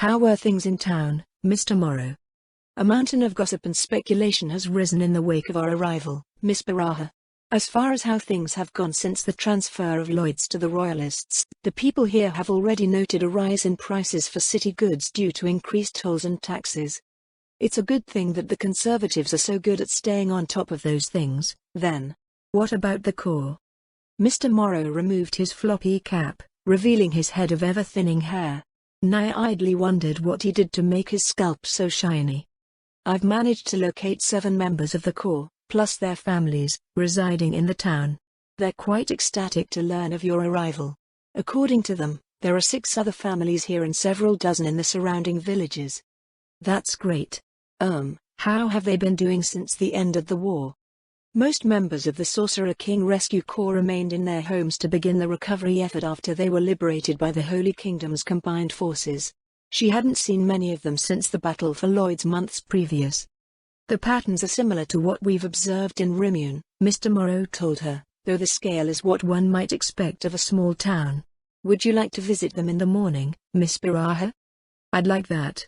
How are things in town, Mr. Morrow? A mountain of gossip and speculation has risen in the wake of our arrival, Miss Baraha. As far as how things have gone since the transfer of Lloyd's to the Royalists, the people here have already noted a rise in prices for city goods due to increased tolls and taxes. It's a good thing that the Conservatives are so good at staying on top of those things. Then, what about the core? Mr. Morrow removed his floppy cap, revealing his head of ever-thinning hair. Naya idly wondered what he did to make his scalp so shiny. I've managed to locate 7 members of the core, plus their families, residing in the town. They're quite ecstatic to learn of your arrival. According to them, there are 6 other families here and several dozen in the surrounding villages. That's great. How have they been doing since the end of the war? Most members of the Sorcerer King Rescue Corps remained in their homes to begin the recovery effort after they were liberated by the Holy Kingdom's combined forces. She hadn't seen many of them since the battle for Lloyd's months previous. The patterns are similar to what we've observed in Rimune, Mr. Morrow told her, though the scale is what one might expect of a small town. Would you like to visit them in the morning, Miss Baraha? I'd like that.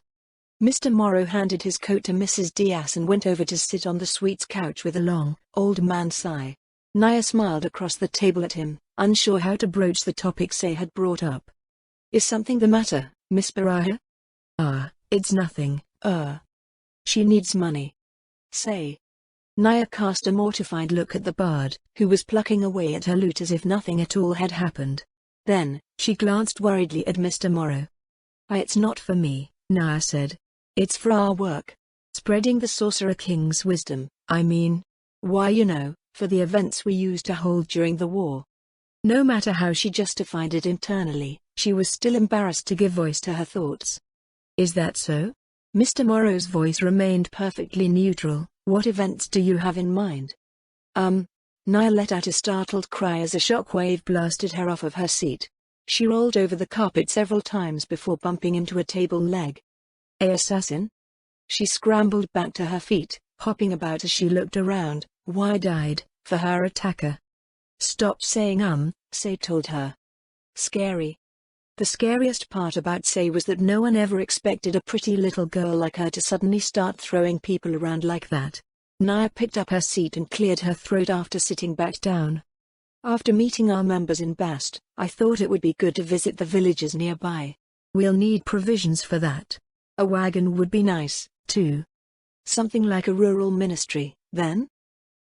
Mr. Morrow handed his coat to Mrs. Diaz and went over to sit on the suite's couch with a long, old man sigh. Naya smiled across the table at him, unsure how to broach the topic Say had brought up. Is something the matter, Miss Baraha? It's nothing. She needs money. Say. Naya cast a mortified look at the bard, who was plucking away at her lute as if nothing at all had happened. Then, she glanced worriedly at Mr. Morrow. It's not for me, Naya said. It's for our work. Spreading the Sorcerer King's wisdom, I mean. Why, for the events we used to hold during the war. No matter how she justified it internally, she was still embarrassed to give voice to her thoughts. Is that so? Mr. Morrow's voice remained perfectly neutral. What events do you have in mind? Naya let out a startled cry as a shockwave blasted her off of her seat. She rolled over the carpet several times before bumping into a table leg. A assassin? She scrambled back to her feet, hopping about as she looked around, wide-eyed, for her attacker. Stop saying Say told her. Scary. The scariest part about Say was that no one ever expected a pretty little girl like her to suddenly start throwing people around like that. Naya picked up her seat and cleared her throat after sitting back down. After meeting our members in Bast, I thought it would be good to visit the villages nearby. We'll need provisions for that. A wagon would be nice, too. Something like a rural ministry, then?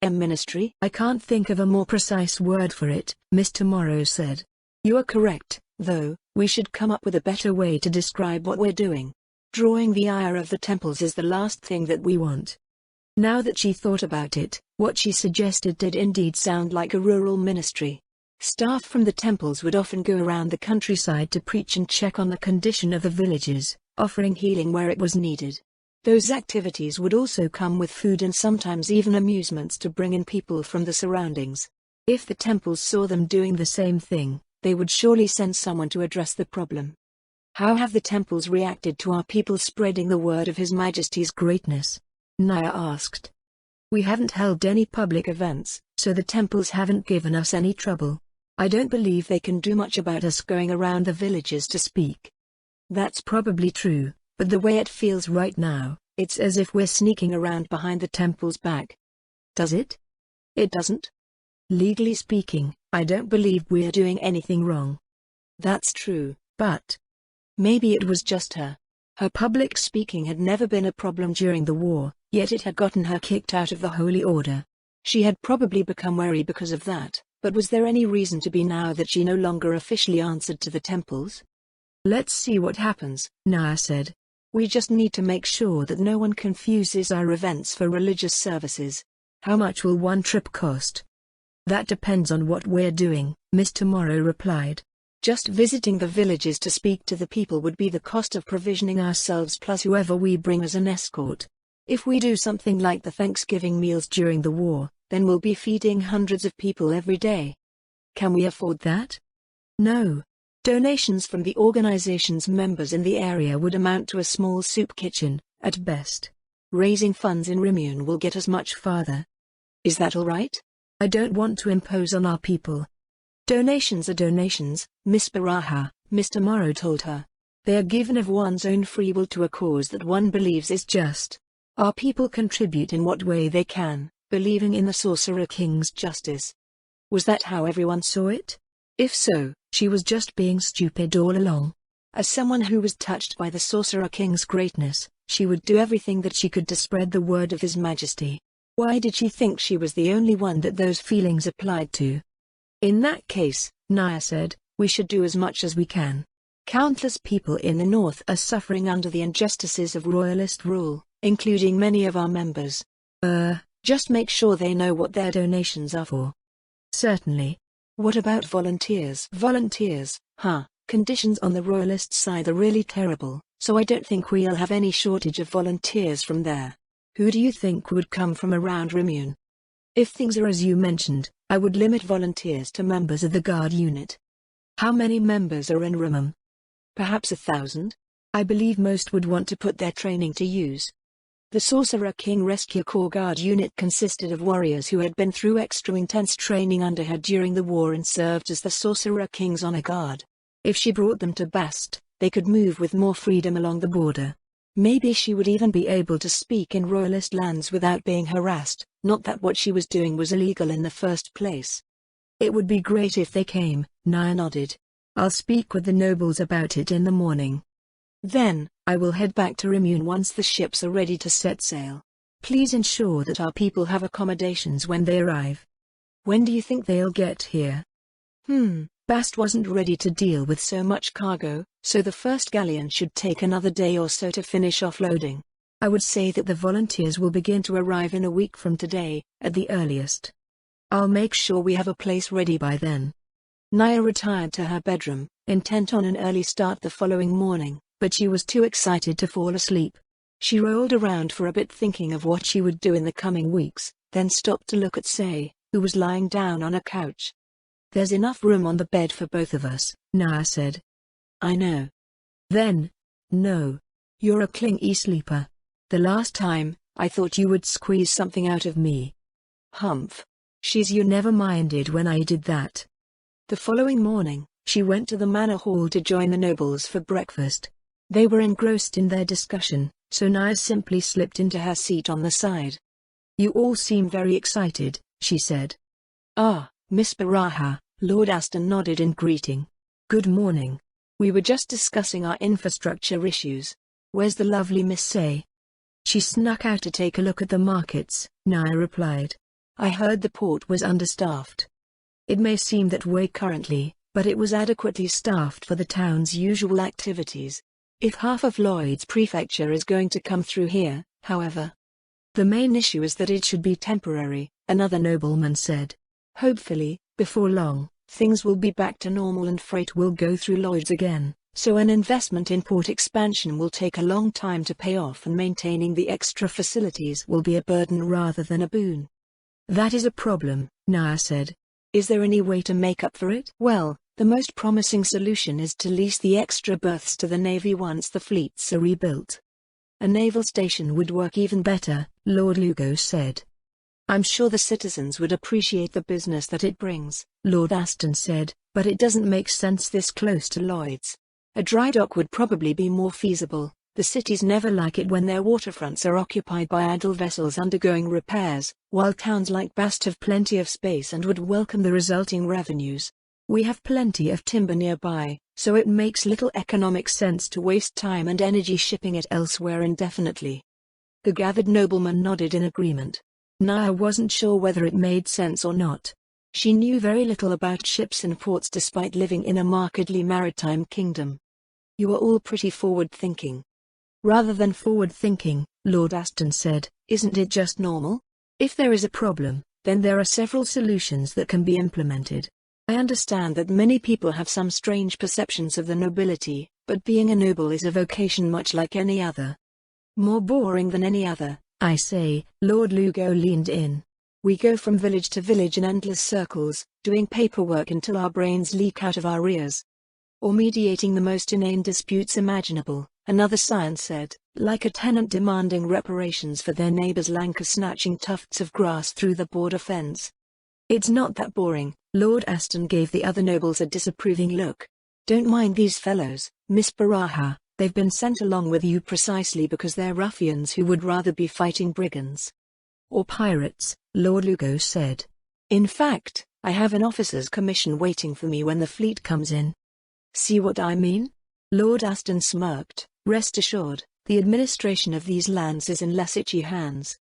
A ministry? I can't think of a more precise word for it, Mr. Morrow said. You are correct, though. We should come up with a better way to describe what we're doing. Drawing the ire of the temples is the last thing that we want. Now that she thought about it, what she suggested did indeed sound like a rural ministry. Staff from the temples would often go around the countryside to preach and check on the condition of the villages, offering healing where it was needed. Those activities would also come with food and sometimes even amusements to bring in people from the surroundings. If the temples saw them doing the same thing, they would surely send someone to address the problem. How have the temples reacted to our people spreading the word of His Majesty's greatness? Naya asked. We haven't held any public events, so the temples haven't given us any trouble. I don't believe they can do much about us going around the villages to speak. That's probably true, but the way it feels right now, it's as if we're sneaking around behind the temple's back. Does it? It doesn't. Legally speaking, I don't believe we're doing anything wrong. That's true, but maybe it was just her. Her public speaking had never been a problem during the war, yet it had gotten her kicked out of the Holy Order. She had probably become wary because of that, but was there any reason to be now that she no longer officially answered to the temples? Let's see what happens, Naya said. We just need to make sure that no one confuses our events for religious services. How much will one trip cost? That depends on what we're doing, Mr. Morrow replied. Just visiting the villages to speak to the people would be the cost of provisioning ourselves plus whoever we bring as an escort. If we do something like the Thanksgiving meals during the war, then we'll be feeding hundreds of people every day. Can we afford that? No. Donations from the organization's members in the area would amount to a small soup kitchen, at best. Raising funds in Rimune will get us much farther. Is that all right? I don't want to impose on our people. Donations are donations, Miss Baraha, Mr. Morrow told her. They are given of one's own free will to a cause that one believes is just. Our people contribute in what way they can, believing in the Sorcerer King's justice. Was that how everyone saw it? If so, she was just being stupid all along. As someone who was touched by the Sorcerer King's greatness, she would do everything that she could to spread the word of His Majesty. Why did she think she was the only one that those feelings applied to? In that case, Naya said, we should do as much as we can. Countless people in the north are suffering under the injustices of royalist rule, including many of our members. Just make sure they know what their donations are for. Certainly. What about volunteers? Volunteers, huh? Conditions on the royalist side are really terrible, so I don't think we'll have any shortage of volunteers from there. Who do you think would come from around Rimune? If things are as you mentioned, I would limit volunteers to members of the guard unit. How many members are in Rimum? Perhaps 1,000? I believe most would want to put their training to use. The Sorcerer King Rescue Corps Guard unit consisted of warriors who had been through extra intense training under her during the war and served as the Sorcerer King's honor guard. If she brought them to Bast, they could move with more freedom along the border. Maybe she would even be able to speak in royalist lands without being harassed, not that what she was doing was illegal in the first place. It would be great if they came, Naya nodded. I'll speak with the nobles about it in the morning. Then, I will head back to Rimune once the ships are ready to set sail. Please ensure that our people have accommodations when they arrive. When do you think they'll get here? Bast wasn't ready to deal with so much cargo, so the first galleon should take another day or so to finish offloading. I would say that the volunteers will begin to arrive in a week from today, at the earliest. I'll make sure we have a place ready by then. Naya retired to her bedroom, intent on an early start the following morning, but she was too excited to fall asleep. She rolled around for a bit thinking of what she would do in the coming weeks, then stopped to look at Sei, who was lying down on a couch. There's enough room on the bed for both of us, Naya said. I know. Then, no. You're a clingy sleeper. The last time, I thought you would squeeze something out of me. Humph. You never minded when I did that. The following morning, she went to the manor hall to join the nobles for breakfast. They were engrossed in their discussion, so Naya simply slipped into her seat on the side. You all seem very excited, she said. Ah, Miss Baraha, Lord Aston nodded in greeting. Good morning. We were just discussing our infrastructure issues. Where's the lovely Miss Sei? She snuck out to take a look at the markets, Naya replied. I heard the port was understaffed. It may seem that way currently, but it was adequately staffed for the town's usual activities. If half of Lloyd's prefecture is going to come through here, however. The main issue is that it should be temporary, another nobleman said. Hopefully, before long, things will be back to normal and freight will go through Lloyd's again, so an investment in port expansion will take a long time to pay off and maintaining the extra facilities will be a burden rather than a boon. That is a problem, Naya said. Is there any way to make up for it? Well, the most promising solution is to lease the extra berths to the Navy once the fleets are rebuilt. A naval station would work even better, Lord Lugo said. I'm sure the citizens would appreciate the business that it brings, Lord Aston said, but it doesn't make sense this close to Lloyd's. A dry dock would probably be more feasible. The cities never like it when their waterfronts are occupied by idle vessels undergoing repairs, while towns like Bast have plenty of space and would welcome the resulting revenues. We have plenty of timber nearby, so it makes little economic sense to waste time and energy shipping it elsewhere indefinitely. The gathered nobleman nodded in agreement. Naya wasn't sure whether it made sense or not. She knew very little about ships and ports despite living in a markedly maritime kingdom. You are all pretty forward-thinking. Rather than forward-thinking, Lord Aston said, isn't it just normal? If there is a problem, then there are several solutions that can be implemented. I understand that many people have some strange perceptions of the nobility, but being a noble is a vocation much like any other. More boring than any other, I say, Lord Lugo leaned in. We go from village to village in endless circles, doing paperwork until our brains leak out of our ears. Or mediating the most inane disputes imaginable, another scion said, like a tenant demanding reparations for their neighbor's lanker snatching tufts of grass through the border fence. It's not that boring, Lord Aston gave the other nobles a disapproving look. Don't mind these fellows, Miss Baraha, they've been sent along with you precisely because they're ruffians who would rather be fighting brigands or pirates, Lord Lugo said. In fact, I have an officer's commission waiting for me when the fleet comes in. See what I mean? Lord Aston smirked. Rest assured, the administration of these lands is in less itchy hands.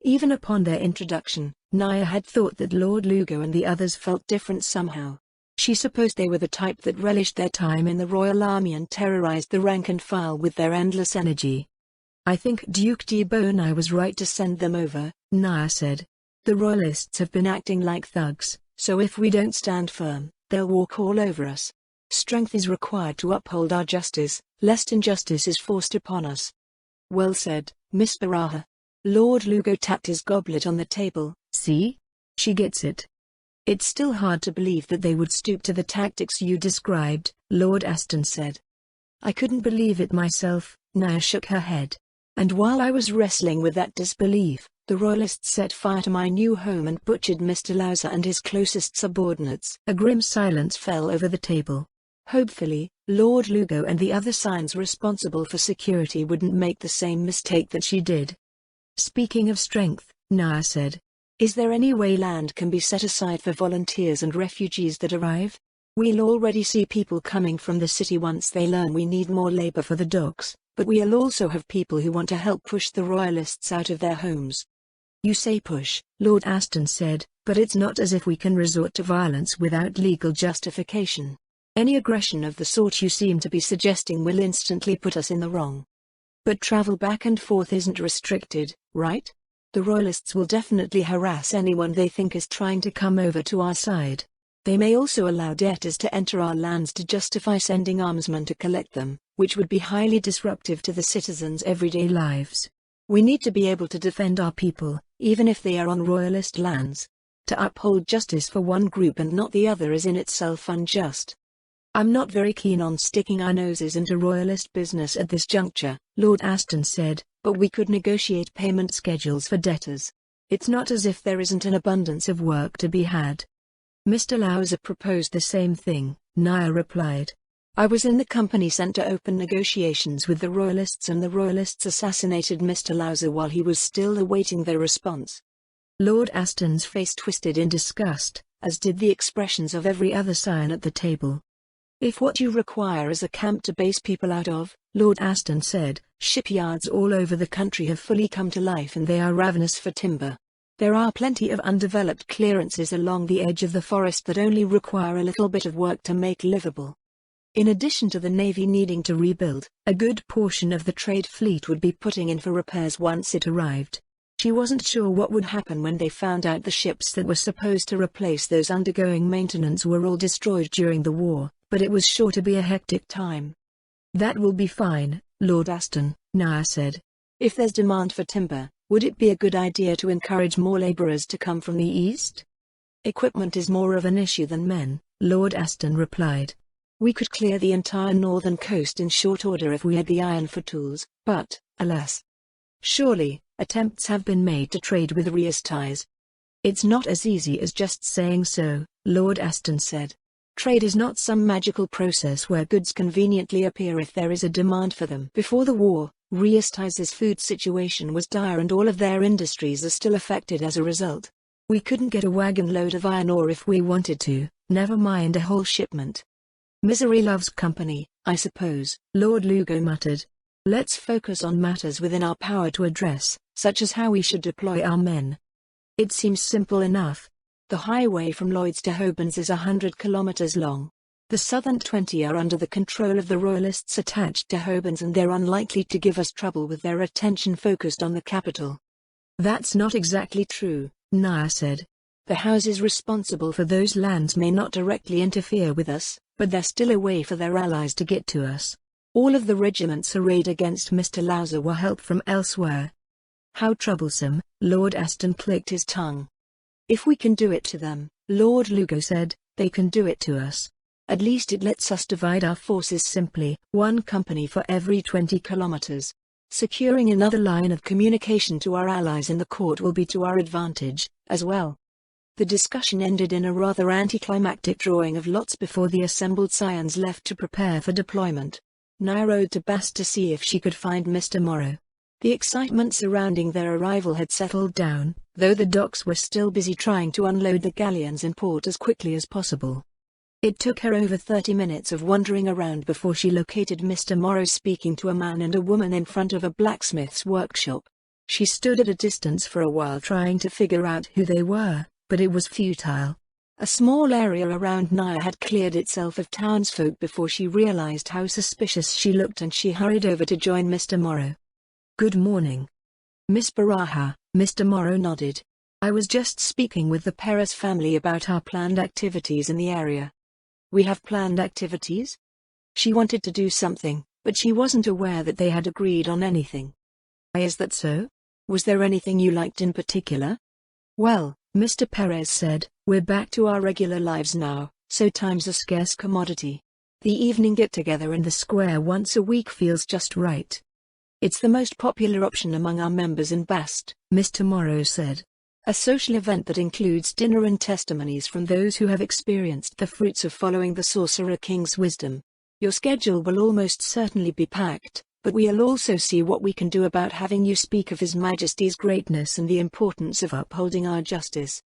Even upon their introduction, Naya had thought that Lord Lugo and the others felt different somehow. She supposed they were the type that relished their time in the Royal Army and terrorized the rank and file with their endless energy. I think Duke Debo and I was right to send them over, Naya said. The Royalists have been acting like thugs, so if we don't stand firm, they'll walk all over us. Strength is required to uphold our justice, lest injustice is forced upon us. Well said, Miss Baraha. Lord Lugo tapped his goblet on the table. See? She gets it. It's still hard to believe that they would stoop to the tactics you described, Lord Aston said. I couldn't believe it myself, Naya shook her head. And while I was wrestling with that disbelief, the Royalists set fire to my new home and butchered Mr. Lauser and his closest subordinates. A grim silence fell over the table. Hopefully, Lord Lugo and the other Scions responsible for security wouldn't make the same mistake that she did. Speaking of strength, Naya said, is there any way land can be set aside for volunteers and refugees that arrive? We'll already see people coming from the city once they learn we need more labor for the docks, but we'll also have people who want to help push the Royalists out of their homes. You say push, Lord Aston said, but it's not as if we can resort to violence without legal justification. Any aggression of the sort you seem to be suggesting will instantly put us in the wrong. But travel back and forth isn't restricted, right? The Royalists will definitely harass anyone they think is trying to come over to our side. They may also allow debtors to enter our lands to justify sending armsmen to collect them, which would be highly disruptive to the citizens' everyday lives. We need to be able to defend our people, even if they are on Royalist lands. To uphold justice for one group and not the other is in itself unjust. I'm not very keen on sticking our noses into Royalist business at this juncture, Lord Aston said, but we could negotiate payment schedules for debtors. It's not as if there isn't an abundance of work to be had. Mr. Lauser proposed the same thing, Naya replied. I was in the company sent to open negotiations with the Royalists and the Royalists assassinated Mr. Lauser while he was still awaiting their response. Lord Aston's face twisted in disgust, as did the expressions of every other Scion at the table. If what you require is a camp to base people out of, Lord Aston said, shipyards all over the country have fully come to life and they are ravenous for timber. There are plenty of undeveloped clearances along the edge of the forest that only require a little bit of work to make livable. In addition to the Navy needing to rebuild, a good portion of the trade fleet would be putting in for repairs once it arrived. She wasn't sure what would happen when they found out the ships that were supposed to replace those undergoing maintenance were all destroyed during the war, but it was sure to be a hectic time. That will be fine, Lord Aston, Naya said. If there's demand for timber, would it be a good idea to encourage more laborers to come from the east? Equipment is more of an issue than men, Lord Aston replied. We could clear the entire northern coast in short order if we had the iron for tools, but, alas. Surely, attempts have been made to trade with Riestais. It's not as easy as just saying so, Lord Aston said. Trade is not some magical process where goods conveniently appear if there is a demand for them. Before the war, Riestais's food situation was dire and all of their industries are still affected as a result. We couldn't get a wagon load of iron ore if we wanted to, never mind a whole shipment. Misery loves company, I suppose, Lord Lugo muttered. Let's focus on matters within our power to address, such as how we should deploy our men. It seems simple enough. The highway from Lloyd's to Hobans is 100 kilometers long. The southern 20 are under the control of the Royalists attached to Hobans and they're unlikely to give us trouble with their attention focused on the capital. That's not exactly true, Naya said. The houses responsible for those lands may not directly interfere with us, but they're still a way for their allies to get to us. All of the regiments arrayed against Mr. Lauser were help from elsewhere. How troublesome, Lord Aston clicked his tongue. If we can do it to them, Lord Lugo said, they can do it to us. At least it lets us divide our forces simply, one company for every 20 kilometers. Securing another line of communication to our allies in the court will be to our advantage, as well. The discussion ended in a rather anticlimactic drawing of lots before the assembled scions left to prepare for deployment. Nia rode to Bast to see if she could find Mr. Morrow. The excitement surrounding their arrival had settled down, though the docks were still busy trying to unload the galleons in port as quickly as possible. It took her over 30 minutes of wandering around before she located Mr. Morrow speaking to a man and a woman in front of a blacksmith's workshop. She stood at a distance for a while trying to figure out who they were, but it was futile. A small area around Nia had cleared itself of townsfolk before she realized how suspicious she looked, and she hurried over to join Mr. Morrow. "Good morning, Miss Baraha," Mr. Morrow nodded. "I was just speaking with the Perez family about our planned activities in the area." "We have planned activities?" She wanted to do something, but she wasn't aware that they had agreed on anything. "Is that so? Was there anything you liked in particular?" "Well," Mr. Perez said, "we're back to our regular lives now, so time's a scarce commodity. The evening get-together in the square once a week feels just right. It's the most popular option among our members in Bast," Mr. Morrow said. "A social event that includes dinner and testimonies from those who have experienced the fruits of following the Sorcerer King's wisdom. Your schedule will almost certainly be packed, but we'll also see what we can do about having you speak of His Majesty's greatness and the importance of upholding our justice."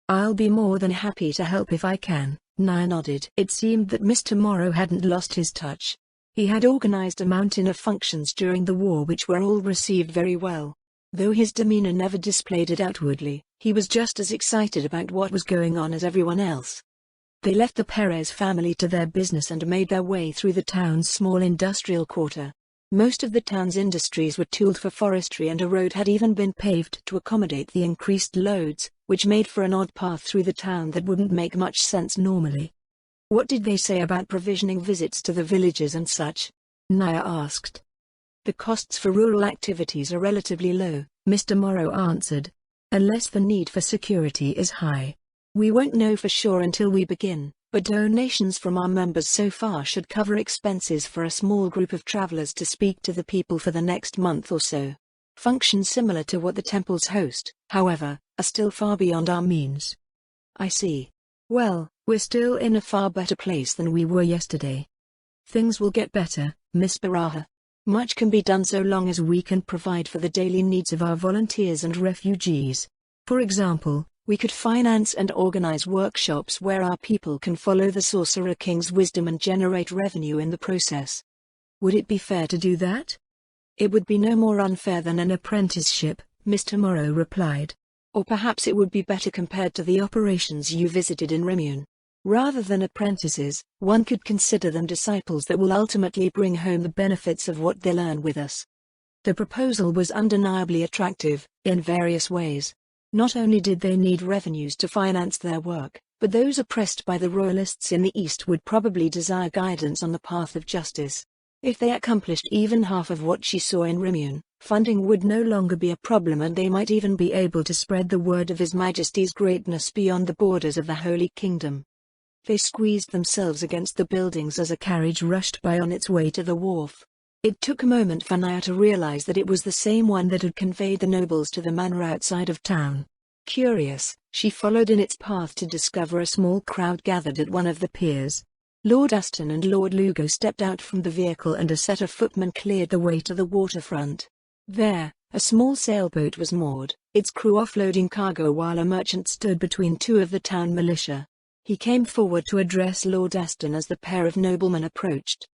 "I'll be more than happy to help if I can," Nia nodded. It seemed that Mr. Morrow hadn't lost his touch. He had organized a mountain of functions during the war which were all received very well. Though his demeanor never displayed it outwardly, he was just as excited about what was going on as everyone else. They left the Perez family to their business and made their way through the town's small industrial quarter. Most of the town's industries were tooled for forestry, and a road had even been paved to accommodate the increased loads, which made for an odd path through the town that wouldn't make much sense normally. "What did they say about provisioning visits to the villages and such?" Nia asked. "The costs for rural activities are relatively low," Mr. Morrow answered, "unless the need for security is high. We won't know for sure until we begin, but donations from our members so far should cover expenses for a small group of travelers to speak to the people for the next month or so. Functions similar to what the temples host, however, are still far beyond our means." "I see. Well, we're still in a far better place than we were yesterday." "Things will get better, Miss Baraha. Much can be done so long as we can provide for the daily needs of our volunteers and refugees. For example, we could finance and organize workshops where our people can follow the Sorcerer King's wisdom and generate revenue in the process." "Would it be fair to do that?" "It would be no more unfair than an apprenticeship," Mr. Morrow replied. "Or perhaps it would be better compared to the operations you visited in Rimune. Rather than apprentices, one could consider them disciples that will ultimately bring home the benefits of what they learn with us." The proposal was undeniably attractive, in various ways. Not only did they need revenues to finance their work, but those oppressed by the Royalists in the East would probably desire guidance on the path of justice. If they accomplished even half of what she saw in Rimune, funding would no longer be a problem, and they might even be able to spread the word of His Majesty's greatness beyond the borders of the Holy Kingdom. They squeezed themselves against the buildings as a carriage rushed by on its way to the wharf. It took a moment for Nia to realize that it was the same one that had conveyed the nobles to the manor outside of town. Curious, she followed in its path to discover a small crowd gathered at one of the piers. Lord Aston and Lord Lugo stepped out from the vehicle, and a set of footmen cleared the way to the waterfront. There, a small sailboat was moored, its crew offloading cargo, while a merchant stood between two of the town militia. He came forward to address Lord Aston as the pair of noblemen approached.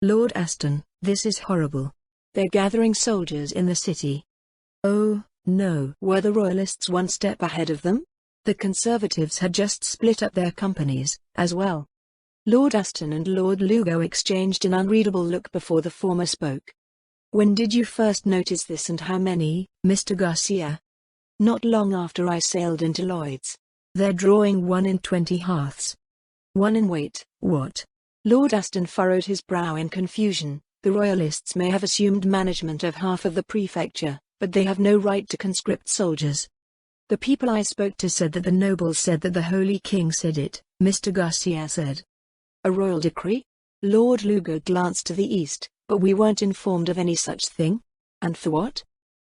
"Lord Aston, this is horrible. They're gathering soldiers in the city." "Oh, no." Were the Royalists one step ahead of them? The Conservatives had just split up their companies, as well. Lord Aston and Lord Lugo exchanged an unreadable look before the former spoke. "When did you first notice this, and how many, Mr. Garcia?" "Not long after I sailed into Lloyd's. They're drawing 1 in 20 hearths." "1 in weight, what?" Lord Aston furrowed his brow in confusion. "The Royalists may have assumed management of half of the prefecture, but they have no right to conscript soldiers." "The people I spoke to said that the nobles said that the Holy King said it," Mr. Garcia said. "A royal decree?" Lord Lugo glanced to the east. "But we weren't informed of any such thing." "And for what?"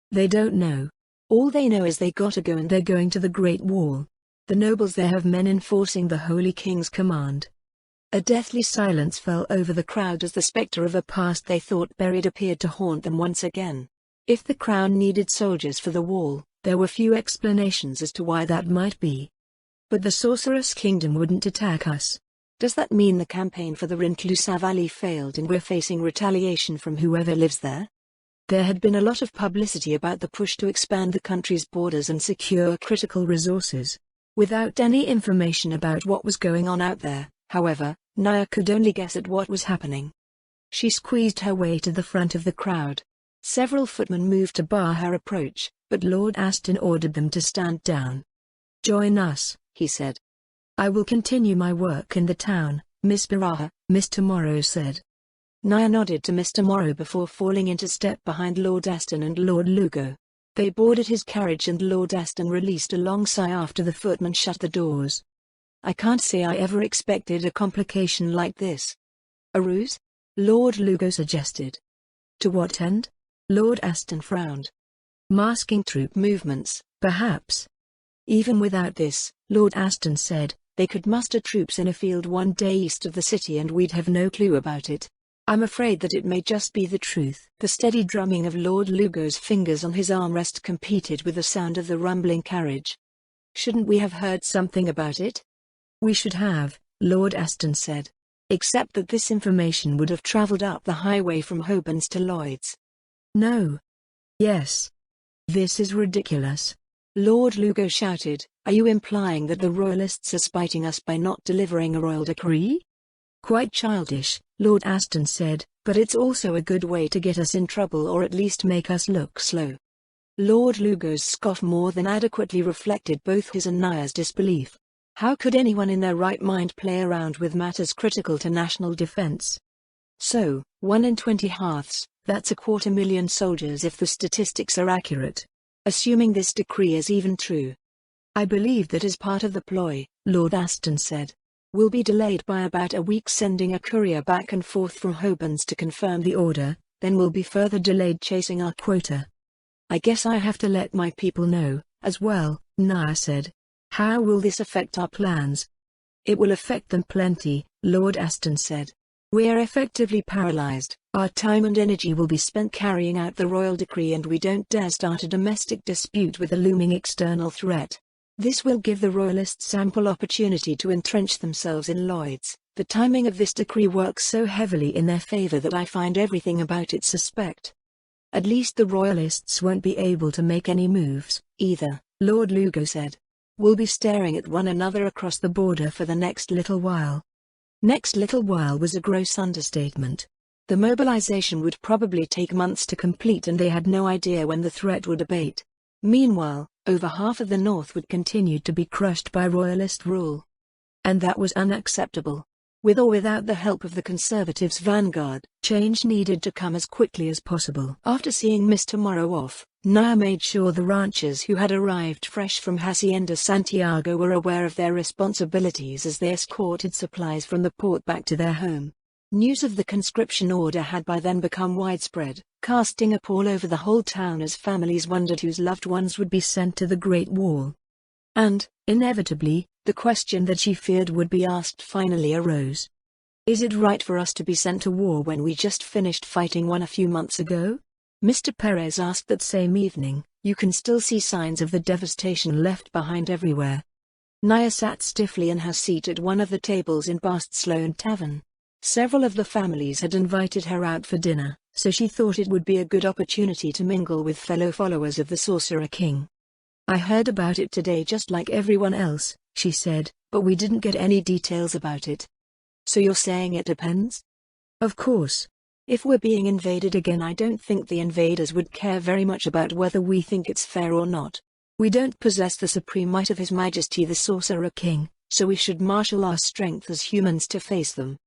"They don't know. All they know is they gotta go, and they're going to the Great Wall." The nobles there have men enforcing the Holy King's command. A deathly silence fell over the crowd as the specter of a past they thought buried appeared to haunt them once again. If the crown needed soldiers for the wall, there were few explanations as to why that might be. But the Sorceress Kingdom wouldn't attack us. Does that mean the campaign for the Rinclusa Valley failed and we're facing retaliation from whoever lives there? There had been a lot of publicity about the push to expand the country's borders and secure critical resources. Without any information about what was going on out there, however, Naya could only guess at what was happening. She squeezed her way to the front of the crowd. Several footmen moved to bar her approach, but Lord Aston ordered them to stand down. "Join us," he said. "I will continue my work in the town, Miss Baraha," Mr. Morrow said. Naya nodded to Mr. Morrow before falling into step behind Lord Aston and Lord Lugo. They boarded his carriage and Lord Aston released a long sigh after the footman shut the doors. "I can't say I ever expected a complication like this." "A ruse?" Lord Lugo suggested. "To what end?" Lord Aston frowned. "Masking troop movements, perhaps." "Even without this," Lord Aston said, "they could muster troops in a field one day east of the city and we'd have no clue about it. I'm afraid that it may just be the truth." The steady drumming of Lord Lugo's fingers on his armrest competed with the sound of the rumbling carriage. "Shouldn't we have heard something about it?" "We should have," Lord Aston said. "Except that this information would have travelled up the highway from Hobens to Lloyd's." "No. Yes. This is ridiculous," Lord Lugo shouted. "Are you implying that the Royalists are spiting us by not delivering a royal decree?" "Quite childish," Lord Aston said, "but it's also a good way to get us in trouble or at least make us look slow." Lord Lugo's scoff more than adequately reflected both his and Naya's disbelief. How could anyone in their right mind play around with matters critical to national defense? "So, 1 in 20 hearths, that's 250,000 soldiers if the statistics are accurate. Assuming this decree is even true." "I believe that is part of the ploy," Lord Aston said. "We'll be delayed by about a week sending a courier back and forth from Hobens to confirm the order, then we'll be further delayed chasing our quota." "I guess I have to let my people know, as well," Naya said. "How will this affect our plans?" "It will affect them plenty," Lord Aston said. "We're effectively paralyzed. Our time and energy will be spent carrying out the royal decree and we don't dare start a domestic dispute with a looming external threat. This will give the Royalists ample opportunity to entrench themselves in Lloyd's. The timing of this decree works so heavily in their favor that I find everything about it suspect." "At least the Royalists won't be able to make any moves, either," Lord Lugo said. "We'll be staring at one another across the border for the next little while." Next little while was a gross understatement. The mobilization would probably take months to complete and they had no idea when the threat would abate. Meanwhile, over half of the North would continue to be crushed by Royalist rule. And that was unacceptable. With or without the help of the Conservatives' vanguard, change needed to come as quickly as possible. After seeing Mr. Morrow off, Naya made sure the ranchers who had arrived fresh from Hacienda Santiago were aware of their responsibilities as they escorted supplies from the port back to their home. News of the conscription order had by then become widespread, casting a pall over the whole town as families wondered whose loved ones would be sent to the Great Wall. And, inevitably, the question that she feared would be asked finally arose. Is it right for us to be sent to war when we just finished fighting one a few months ago? Mr. Perez asked that same evening. You can still see signs of the devastation left behind everywhere. Naya sat stiffly in her seat at one of the tables in Bast Sloane Tavern. Several of the families had invited her out for dinner, so she thought it would be a good opportunity to mingle with fellow followers of the Sorcerer King. I heard about it today just like everyone else, she said, but we didn't get any details about it. So you're saying it depends? Of course. If we're being invaded again, I don't think the invaders would care very much about whether we think it's fair or not. We don't possess the supreme might of His Majesty the Sorcerer King, so we should marshal our strength as humans to face them.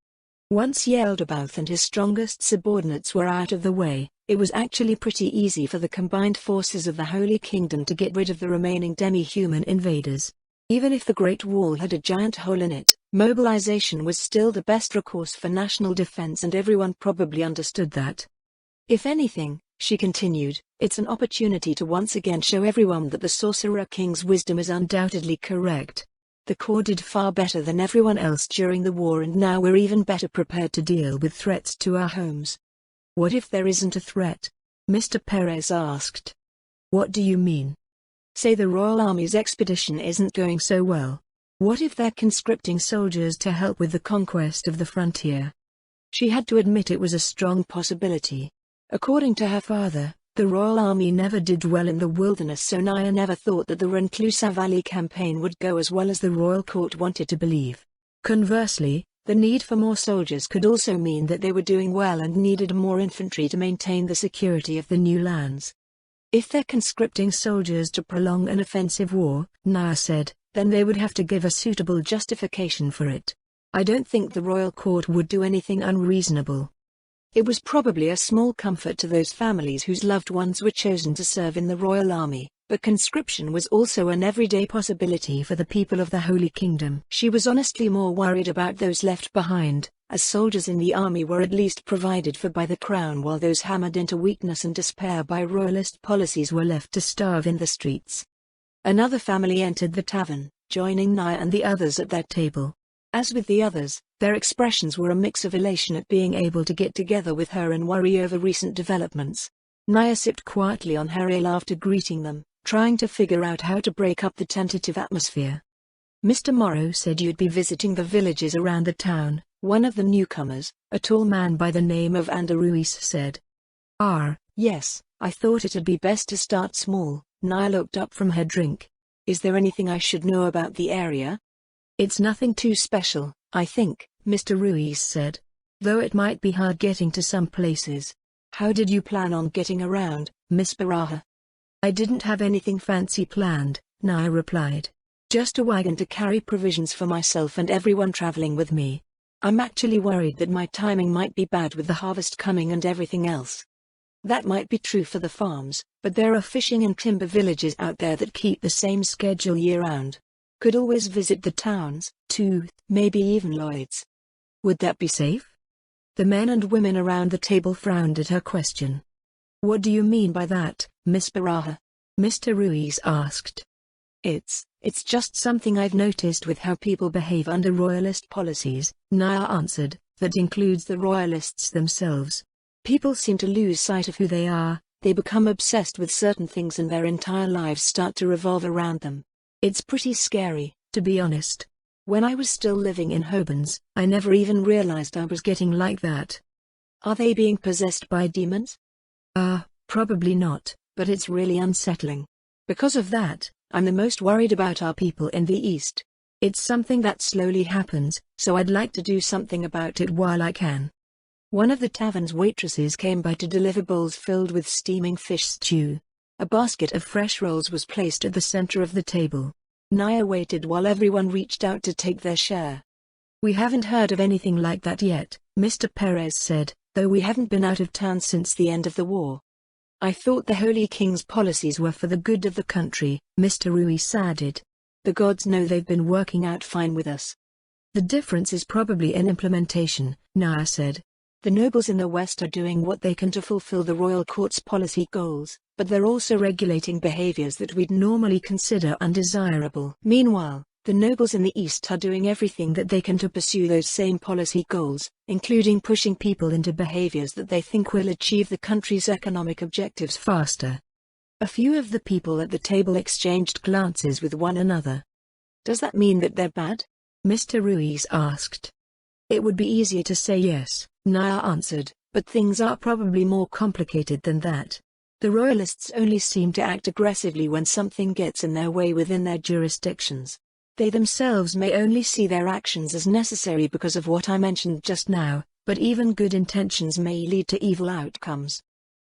Once Yeldabaoth and his strongest subordinates were out of the way, it was actually pretty easy for the combined forces of the Holy Kingdom to get rid of the remaining demi-human invaders. Even if the Great Wall had a giant hole in it, mobilization was still the best recourse for national defense and everyone probably understood that. If anything, She continued, "It's an opportunity to once again show everyone that the Sorcerer King's wisdom is undoubtedly correct. The Corps did far better than everyone else during the war, and now we're even better prepared to deal with threats to our homes." "What if there isn't a threat?" Mr. Perez asked. "What do you mean?" "Say the Royal Army's expedition isn't going so well. What if they're conscripting soldiers to help with the conquest of the frontier?" She had to admit it was a strong possibility. According to her father, the Royal Army never did well in the wilderness, so Naya never thought that the Reclusa Valley campaign would go as well as the Royal Court wanted to believe. Conversely, the need for more soldiers could also mean that they were doing well and needed more infantry to maintain the security of the new lands. "If they're conscripting soldiers to prolong an offensive war," Naya said, "then they would have to give a suitable justification for it. I don't think the Royal Court would do anything unreasonable." It was probably a small comfort to those families whose loved ones were chosen to serve in the Royal Army, but conscription was also an everyday possibility for the people of the Holy Kingdom. She was honestly more worried about those left behind, as soldiers in the army were at least provided for by the crown, while those hammered into weakness and despair by royalist policies were left to starve in the streets. Another family entered the tavern, joining Naya and the others at their table. As with the others, their expressions were a mix of elation at being able to get together with her and worry over recent developments. Naya sipped quietly on her ale after greeting them, trying to figure out how to break up the tentative atmosphere. "Mr. Morrow said you'd be visiting the villages around the town," one of the newcomers, a tall man by the name of Ander Ruiz, said. Yes, I thought it'd be best to start small." Naya looked up from her drink. "Is there anything I should know about the area?" "It's nothing too special, I think," Mr. Ruiz said. "Though it might be hard getting to some places." "How did you plan on getting around, Miss Baraha?" "I didn't have anything fancy planned," Naya replied. "Just a wagon to carry provisions for myself and everyone traveling with me. I'm actually worried that my timing might be bad with the harvest coming and everything else." That might be true for the farms, but there are fishing and timber villages out there that keep the same schedule year-round. Could always visit the towns, too, maybe even Lloyd's. "Would that be safe?" The men and women around the table frowned at her question. "What do you mean by that, Miss Baraha?" Mr. Ruiz asked. It's just something I've noticed with how people behave under royalist policies," Naya answered. "That includes the royalists themselves. People seem to lose sight of who they are, they become obsessed with certain things and their entire lives start to revolve around them. It's pretty scary, to be honest. When I was still living in Hobans, I never even realized I was getting like that." "Are they being possessed by demons?" Probably not, but it's really unsettling. Because of that, I'm the most worried about our people in the East. It's something that slowly happens, so I'd like to do something about it while I can." One of the tavern's waitresses came by to deliver bowls filled with steaming fish stew. A basket of fresh rolls was placed at the center of the table. Naya waited while everyone reached out to take their share. "We haven't heard of anything like that yet," Mr. Perez said, "though we haven't been out of town since the end of the war." "I thought the Holy King's policies were for the good of the country," Mr. Ruiz added. "The gods know they've been working out fine with us." "The difference is probably in implementation," Naya said. "The nobles in the West are doing what they can to fulfill the royal court's policy goals, but they're also regulating behaviors that we'd normally consider undesirable. Meanwhile, the nobles in the East are doing everything that they can to pursue those same policy goals, including pushing people into behaviors that they think will achieve the country's economic objectives faster." A few of the people at the table exchanged glances with one another. "Does that mean that they're bad?" Mr. Ruiz asked. "It would be easier to say yes," Naya answered, "but things are probably more complicated than that. The royalists only seem to act aggressively when something gets in their way within their jurisdictions. They themselves may only see their actions as necessary because of what I mentioned just now, but even good intentions may lead to evil outcomes."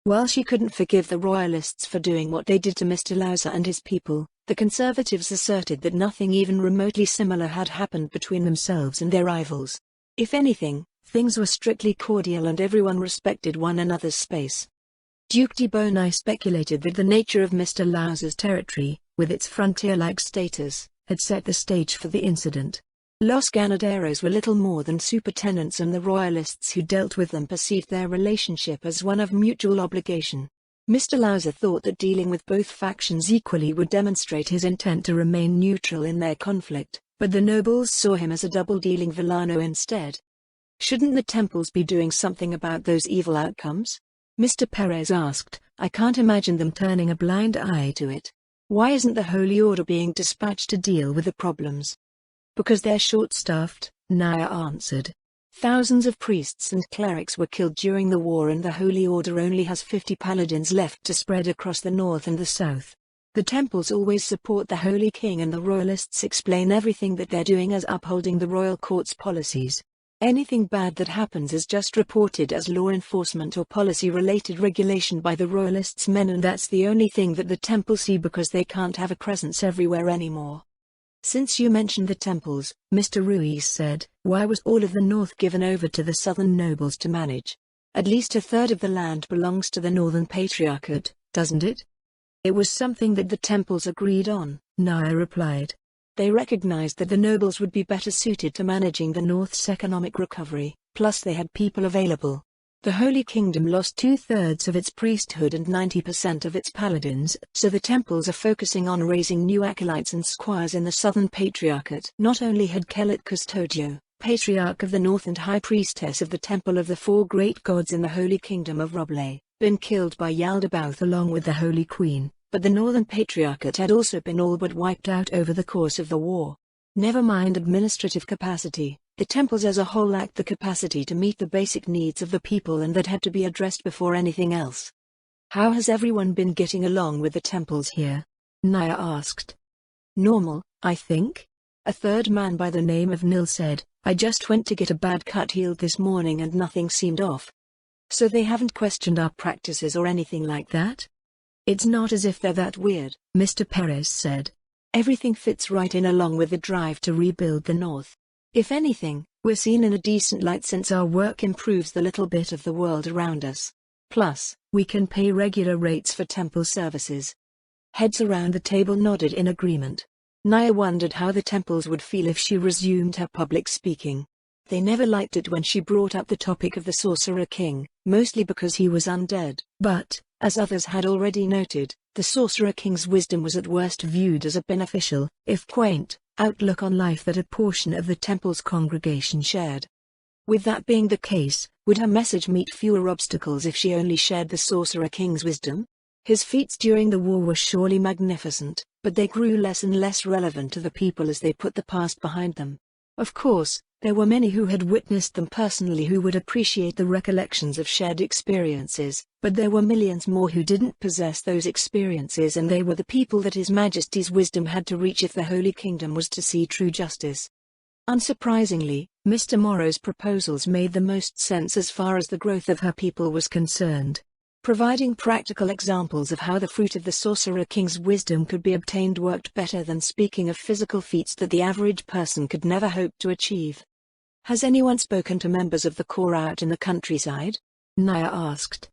While she couldn't forgive the royalists for doing what they did to Mr. Lauser and his people, the conservatives asserted that nothing even remotely similar had happened between themselves and their rivals. If anything, things were strictly cordial and everyone respected one another's space. Duke de Bonai speculated that the nature of Mr. Lauser's territory, with its frontier-like status, had set the stage for the incident. Los Ganaderos were little more than supertenants and the royalists who dealt with them perceived their relationship as one of mutual obligation. Mr. Lauser thought that dealing with both factions equally would demonstrate his intent to remain neutral in their conflict, but the nobles saw him as a double-dealing villano instead. Shouldn't the temples be doing something about those evil outcomes? Mr. Perez asked. I can't imagine them turning a blind eye to it. Why isn't the Holy Order being dispatched to deal with the problems? Because they're short-staffed, Naya answered. Thousands of priests and clerics were killed during the war, and the Holy Order only has 50 paladins left to spread across the north and the south. The temples always support the Holy King, and the royalists explain everything that they're doing as upholding the royal court's policies. Anything bad that happens is just reported as law enforcement or policy-related regulation by the royalists' men, and that's the only thing that the temples see because they can't have a presence everywhere anymore. Since you mentioned the temples, Mr. Ruiz said, why was all of the north given over to the southern nobles to manage? At least a third of the land belongs to the Northern Patriarchate, doesn't it? It was something that the temples agreed on, Naya replied. They recognized that the nobles would be better suited to managing the North's economic recovery, plus they had people available. The Holy Kingdom lost 2/3 of its priesthood and 90% of its paladins, so the temples are focusing on raising new acolytes and squires in the Southern Patriarchate. Not only had Kelet Custodio, Patriarch of the North and High Priestess of the Temple of the Four Great Gods in the Holy Kingdom of Roble, been killed by Yaldabaoth along with the Holy Queen, but the Northern Patriarchate had also been all but wiped out over the course of the war. Never mind administrative capacity, the temples as a whole lacked the capacity to meet the basic needs of the people, and that had to be addressed before anything else. How has everyone been getting along with the temples here? Naya asked. Normal, I think. A third man by the name of Nil said, I just went to get a bad cut healed this morning and nothing seemed off. So they haven't questioned our practices or anything like that? It's not as if they're that weird, Mr. Perez said. Everything fits right in along with the drive to rebuild the North. If anything, we're seen in a decent light since our work improves the little bit of the world around us. Plus, we can pay regular rates for temple services. Heads around the table nodded in agreement. Naya wondered how the temples would feel if she resumed her public speaking. They never liked it when she brought up the topic of the Sorcerer King, mostly because he was undead. But, as others had already noted, the Sorcerer King's wisdom was at worst viewed as a beneficial, if quaint, outlook on life that a portion of the temple's congregation shared. With that being the case, would her message meet fewer obstacles if she only shared the Sorcerer King's wisdom? His feats during the war were surely magnificent, but they grew less and less relevant to the people as they put the past behind them. Of course, there were many who had witnessed them personally who would appreciate the recollections of shared experiences, but there were millions more who didn't possess those experiences, and they were the people that His Majesty's wisdom had to reach if the Holy Kingdom was to see true justice. Unsurprisingly, Mr. Morrow's proposals made the most sense as far as the growth of her people was concerned. Providing practical examples of how the fruit of the Sorcerer King's wisdom could be obtained worked better than speaking of physical feats that the average person could never hope to achieve. Has anyone spoken to members of the Corps out in the countryside? Naya asked.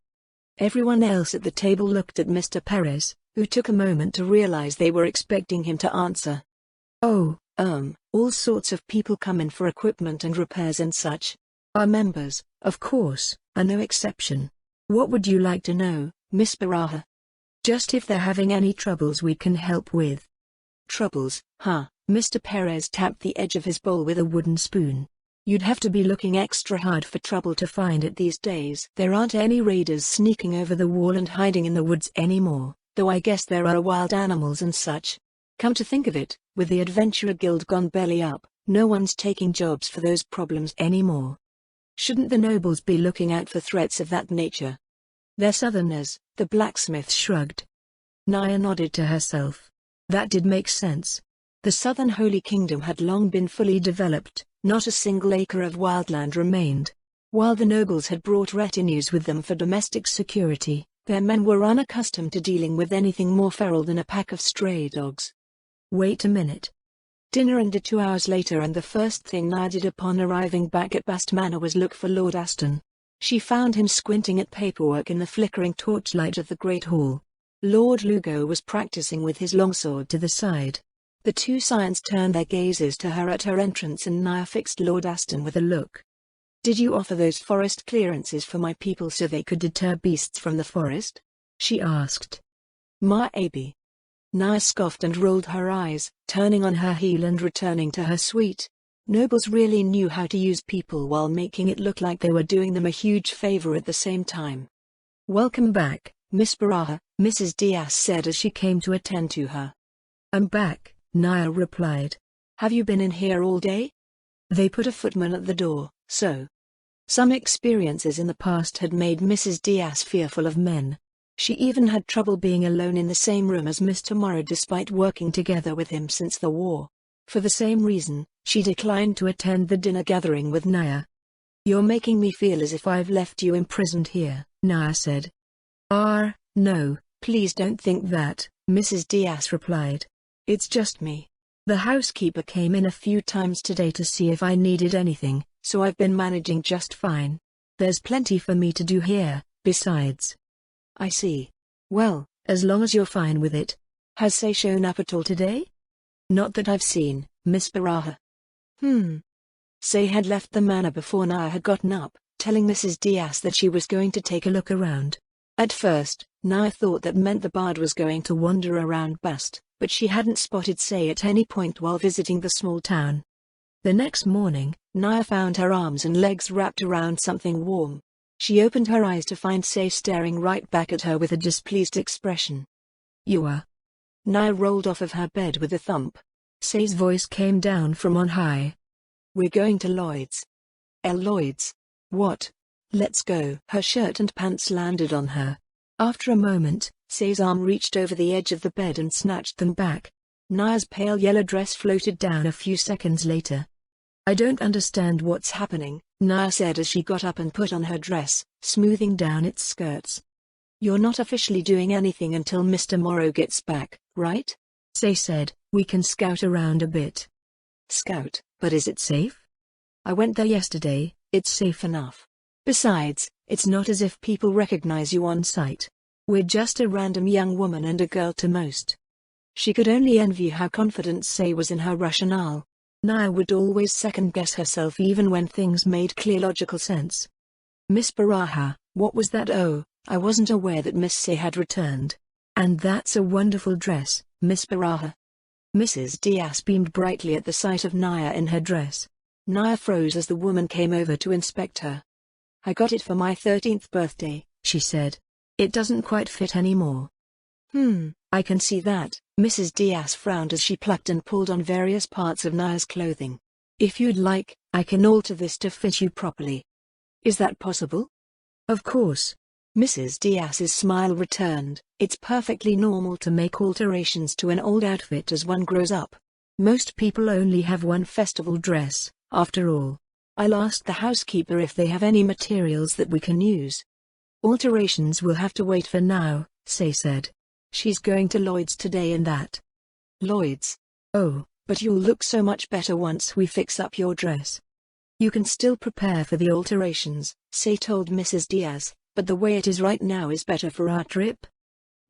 Everyone else at the table looked at Mr. Perez, who took a moment to realize they were expecting him to answer. Oh, all sorts of people come in for equipment and repairs and such. Our members, of course, are no exception. What would you like to know, Miss Baraha? Just if they're having any troubles we can help with. Troubles, huh? Mr. Perez tapped the edge of his bowl with a wooden spoon. You'd have to be looking extra hard for trouble to find it these days. There aren't any raiders sneaking over the wall and hiding in the woods anymore, though I guess there are wild animals and such. Come to think of it, with the Adventurer Guild gone belly up, no one's taking jobs for those problems anymore. Shouldn't the nobles be looking out for threats of that nature? They're Southerners, the blacksmith shrugged. Naya nodded to herself. That did make sense. The Southern Holy Kingdom had long been fully developed, not a single acre of wildland remained. While the nobles had brought retinues with them for domestic security, their men were unaccustomed to dealing with anything more feral than a pack of stray dogs. Wait a minute. Dinner ended 2 hours later, and the first thing Naya did upon arriving back at Bast Manor was look for Lord Aston. She found him squinting at paperwork in the flickering torchlight of the Great Hall. Lord Lugo was practicing with his longsword to the side. The two scions turned their gazes to her at her entrance, and Naya fixed Lord Aston with a look. Did you offer those forest clearances for my people so they could deter beasts from the forest? she asked. Maybe. Naya scoffed and rolled her eyes, turning on her heel and returning to her suite. Nobles really knew how to use people while making it look like they were doing them a huge favor at the same time. "Welcome back, Miss Baraha," Mrs. Diaz said as she came to attend to her. "I'm back," Naya replied. "Have you been in here all day?" They put a footman at the door, so. Some experiences in the past had made Mrs. Diaz fearful of men. She even had trouble being alone in the same room as Mr. Morrow despite working together with him since the war. For the same reason, she declined to attend the dinner gathering with Naya. "You're making me feel as if I've left you imprisoned here," Naya said. No, please don't think that," Mrs. Diaz replied. "It's just me. The housekeeper came in a few times today to see if I needed anything, so I've been managing just fine. There's plenty for me to do here, besides." "I see. Well, as long as you're fine with it. Has Say shown up at all today?" "Not that I've seen, Miss Baraha." Say had left the manor before Naya had gotten up, telling Mrs. Diaz that she was going to take a look around. At first, Naya thought that meant the bard was going to wander around Bast, but she hadn't spotted Say at any point while visiting the small town. The next morning, Naya found her arms and legs wrapped around something warm. She opened her eyes to find Say staring right back at her with a displeased expression. "You are?" Naya rolled off of her bed with a thump. Say's voice came down from on high. "We're going to Lloyd's." Lloyd's? What? Let's go." Her shirt and pants landed on her. After a moment, Say's arm reached over the edge of the bed and snatched them back. Naya's pale yellow dress floated down a few seconds later. "I don't understand what's happening," Naya said as she got up and put on her dress, smoothing down its skirts. "You're not officially doing anything until Mr. Morrow gets back, right?" Say said. "We can scout around a bit." "Scout, but is it safe?" "I went there yesterday, it's safe enough. Besides, it's not as if people recognize you on sight. We're just a random young woman and a girl to most." She could only envy how confident Say was in her rationale. Naya would always second-guess herself even when things made clear logical sense. "Miss Baraha, what was that? Oh, I wasn't aware that Miss Say had returned. And that's a wonderful dress, Miss Baraha." Mrs. Diaz beamed brightly at the sight of Naya in her dress. Naya froze as the woman came over to inspect her. "I got it for my 13th birthday, she said. "It doesn't quite fit anymore." I can see that." Mrs. Diaz frowned as she plucked and pulled on various parts of Naya's clothing. "If you'd like, I can alter this to fit you properly." "Is that possible?" "Of course." Mrs. Diaz's smile returned. "It's perfectly normal to make alterations to an old outfit as one grows up. Most people only have one festival dress, after all. I'll ask the housekeeper if they have any materials that we can use." "Alterations will have to wait for now," Say said. "She's going to Lloyd's today and that." "Lloyd's? Oh, but you'll look so much better once we fix up your dress." "You can still prepare for the alterations," Say told Mrs. Diaz, "but the way it is right now is better for our trip."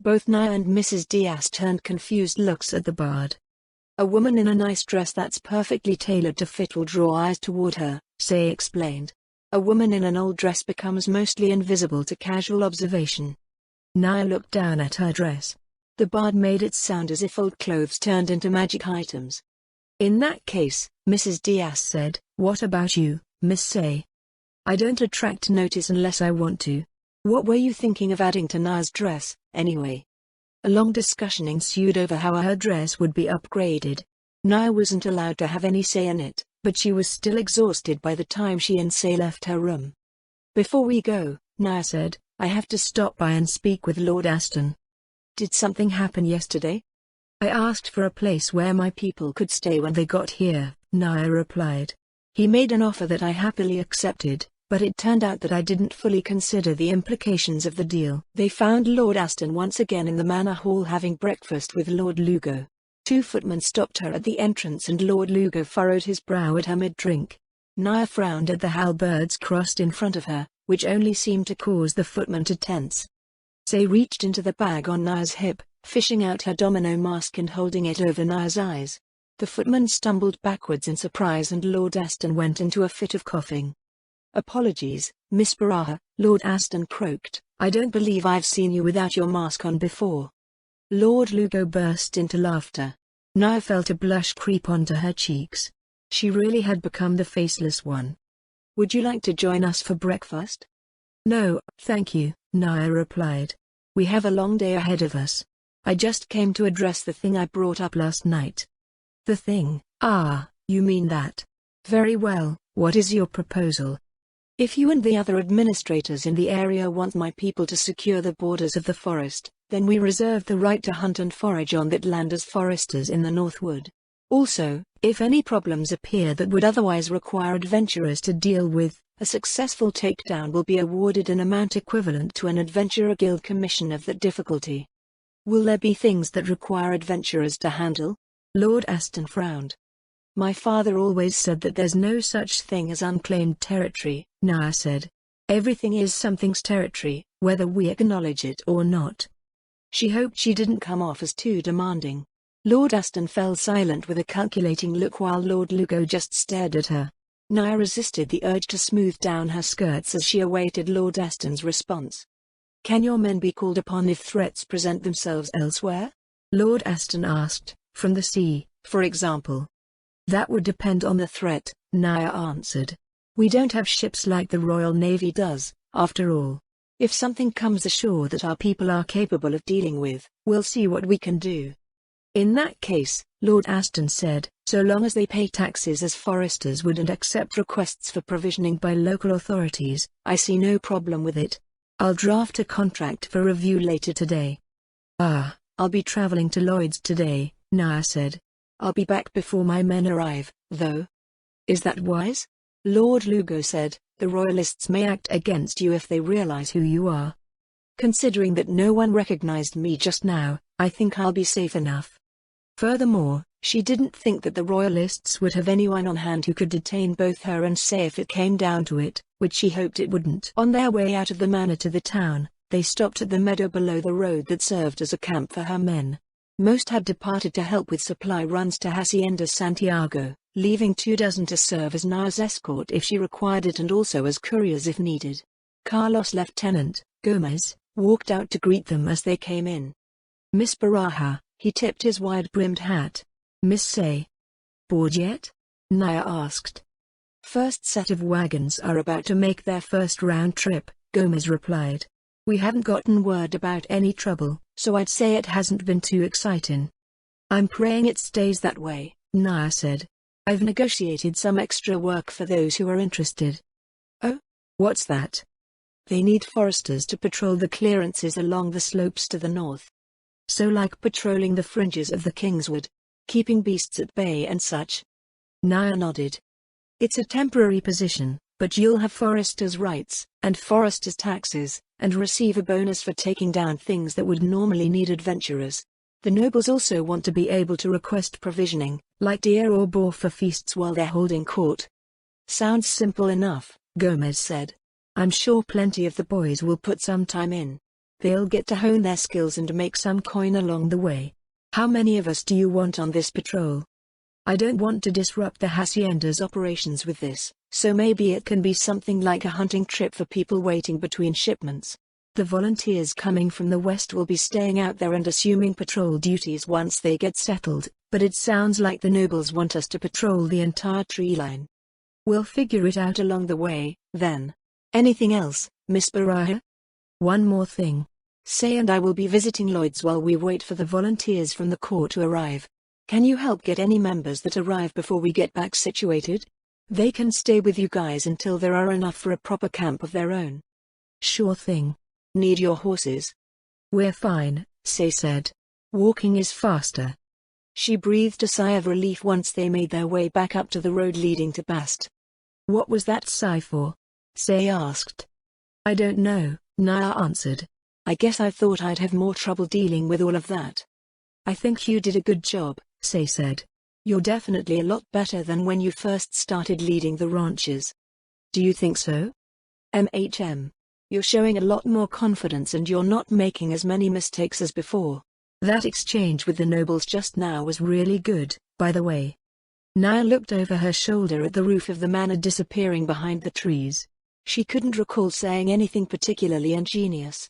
Both Naya and Mrs. Diaz turned confused looks at the bard. "A woman in a nice dress that's perfectly tailored to fit will draw eyes toward her," Say explained. "A woman in an old dress becomes mostly invisible to casual observation." Naya looked down at her dress. The bard made it sound as if old clothes turned into magic items. "In that case," Mrs. Diaz said, "what about you, Miss Say?" "I don't attract notice unless I want to. What were you thinking of adding to Naya's dress, anyway?" A long discussion ensued over how her dress would be upgraded. Naya wasn't allowed to have any say in it, but she was still exhausted by the time she and Say left her room. "Before we go," Naya said, "I have to stop by and speak with Lord Aston." "Did something happen yesterday?" "I asked for a place where my people could stay when they got here," Naya replied. "He made an offer that I happily accepted, but it turned out that I didn't fully consider the implications of the deal." They found Lord Aston once again in the manor hall having breakfast with Lord Lugo. Two footmen stopped her at the entrance and Lord Lugo furrowed his brow at her mid-drink. Naya frowned at the halberds crossed in front of her, which only seemed to cause the footman to tense. Say reached into the bag on Naya's hip, fishing out her domino mask and holding it over Naya's eyes. The footman stumbled backwards in surprise and Lord Aston went into a fit of coughing. Apologies, Miss Baraha, Lord Aston croaked. I don't believe I've seen you without your mask on before. Lord Lugo burst into laughter. Naya felt a blush creep onto her cheeks. She really had become the faceless one. Would you like to join us for breakfast? No, thank you, Naya replied. We have a long day ahead of us. I just came to address the thing I brought up last night. The thing? Ah, you mean that. Very well, what is your proposal? If you and the other administrators in the area want my people to secure the borders of the forest, then we reserve the right to hunt and forage on that land as foresters in the Northwood. Also, if any problems appear that would otherwise require adventurers to deal with, a successful takedown will be awarded an amount equivalent to an Adventurer Guild commission of that difficulty. Will there be things that require adventurers to handle? Lord Aston frowned. My father always said that there's no such thing as unclaimed territory, Naya said. Everything is something's territory, whether we acknowledge it or not. She hoped she didn't come off as too demanding. Lord Aston fell silent with a calculating look while Lord Lugo just stared at her. Naya resisted the urge to smooth down her skirts as she awaited Lord Aston's response. Can your men be called upon if threats present themselves elsewhere? Lord Aston asked, from the sea, for example. That would depend on the threat, Naya answered. We don't have ships like the Royal Navy does, after all. If something comes ashore that our people are capable of dealing with, we'll see what we can do. In that case, Lord Aston said, so long as they pay taxes as foresters would and accept requests for provisioning by local authorities, I see no problem with it. I'll draft a contract for review later today. Ah, I'll be traveling to Lloyd's today, Naya said. I'll be back before my men arrive, though. Is that wise? Lord Lugo said, the Royalists may act against you if they realize who you are. Considering that no one recognized me just now, I think I'll be safe enough. Furthermore, she didn't think that the Royalists would have anyone on hand who could detain both her and Say if it came down to it, which she hoped it wouldn't. On their way out of the manor to the town, they stopped at the meadow below the road that served as a camp for her men. Most had departed to help with supply runs to Hacienda Santiago, leaving 24 to serve as Naya's escort if she required it and also as couriers if needed. Carlos Lieutenant Gomez walked out to greet them as they came in. Miss Baraha, he tipped his wide-brimmed hat. Miss Say. Bored yet? Naya asked. First set of wagons are about to make their first round trip, Gomez replied. We haven't gotten word about any trouble, so I'd say it hasn't been too exciting. I'm praying it stays that way, Naya said. I've negotiated some extra work for those who are interested. Oh? What's that? They need foresters to patrol the clearances along the slopes to the north. So like patrolling the fringes of the Kingswood, keeping beasts at bay and such? Naya nodded. It's a temporary position, but you'll have foresters' rights, and foresters' taxes, and receive a bonus for taking down things that would normally need adventurers. The nobles also want to be able to request provisioning, like deer or boar for feasts while they're holding court. Sounds simple enough, Gomez said. I'm sure plenty of the boys will put some time in. They'll get to hone their skills and make some coin along the way. How many of us do you want on this patrol? I don't want to disrupt the Hacienda's operations with this, so maybe it can be something like a hunting trip for people waiting between shipments. The volunteers coming from the west will be staying out there and assuming patrol duties once they get settled, but it sounds like the nobles want us to patrol the entire tree line. We'll figure it out along the way, then. Anything else, Miss Baraha? One more thing. Say and I will be visiting Lloyd's while we wait for the volunteers from the court to arrive. Can you help get any members that arrive before we get back situated? They can stay with you guys until there are enough for a proper camp of their own. Sure thing. Need your horses? We're fine, Say said. Walking is faster. She breathed a sigh of relief once they made their way back up to the road leading to Bast. What was that sigh for? Say asked. I don't know, Naya answered. I guess I thought I'd have more trouble dealing with all of that. I think you did a good job, Say said. You're definitely a lot better than when you first started leading the ranches. Do you think so? You're showing a lot more confidence and you're not making as many mistakes as before. That exchange with the nobles just now was really good, by the way. Naya looked over her shoulder at the roof of the manor disappearing behind the trees. She couldn't recall saying anything particularly ingenious.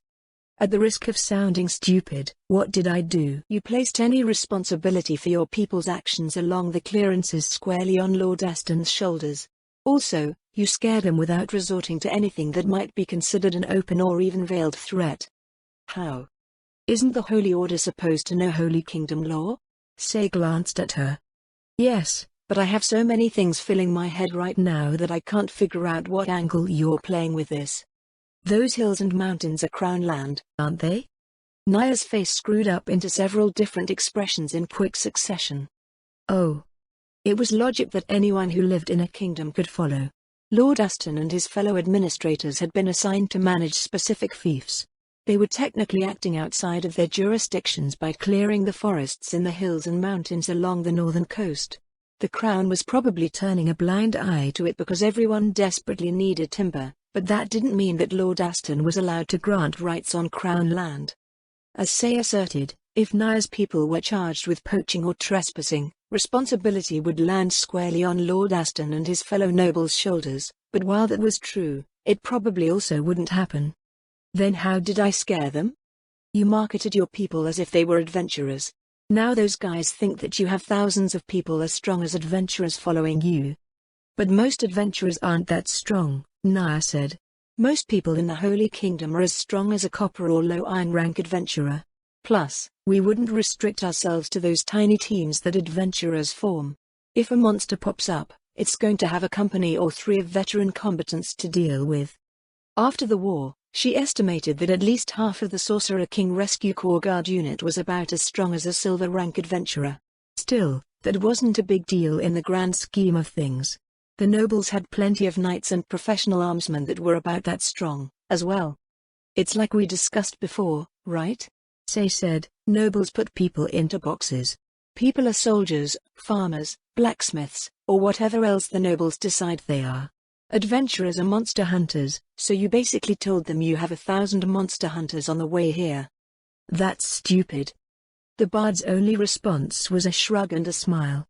At the risk of sounding stupid, what did I do? You placed any responsibility for your people's actions along the clearances squarely on Lord Aston's shoulders. Also, you scared him without resorting to anything that might be considered an open or even veiled threat. How? Isn't the Holy Order supposed to know Holy Kingdom law? Say glanced at her. Yes, but I have so many things filling my head right now that I can't figure out what angle you're playing with this. Those hills and mountains are Crown land, aren't they? Naya's face screwed up into several different expressions in quick succession. Oh. It was logic that anyone who lived in a kingdom could follow. Lord Aston and his fellow administrators had been assigned to manage specific fiefs. They were technically acting outside of their jurisdictions by clearing the forests in the hills and mountains along the northern coast. The Crown was probably turning a blind eye to it because everyone desperately needed timber, but that didn't mean that Lord Aston was allowed to grant rights on Crown land. As Say asserted, if Naya's people were charged with poaching or trespassing, responsibility would land squarely on Lord Aston and his fellow nobles' shoulders, but while that was true, it probably also wouldn't happen. Then how did I scare them? You marketed your people as if they were adventurers. Now those guys think that you have thousands of people as strong as adventurers following you. But most adventurers aren't that strong, Naya said. Most people in the Holy Kingdom are as strong as a copper or low iron rank adventurer. Plus, we wouldn't restrict ourselves to those tiny teams that adventurers form. If a monster pops up, it's going to have a company or 3 of veteran combatants to deal with. After the war, she estimated that at least half of the Sorcerer King Rescue Corps Guard unit was about as strong as a silver rank adventurer. Still, that wasn't a big deal in the grand scheme of things. The nobles had plenty of knights and professional armsmen that were about that strong, as well. It's like we discussed before, right? Say said, nobles put people into boxes. People are soldiers, farmers, blacksmiths, or whatever else the nobles decide they are. Adventurers are monster hunters, so you basically told them you have 1,000 monster hunters on the way here. That's stupid. The bard's only response was a shrug and a smile.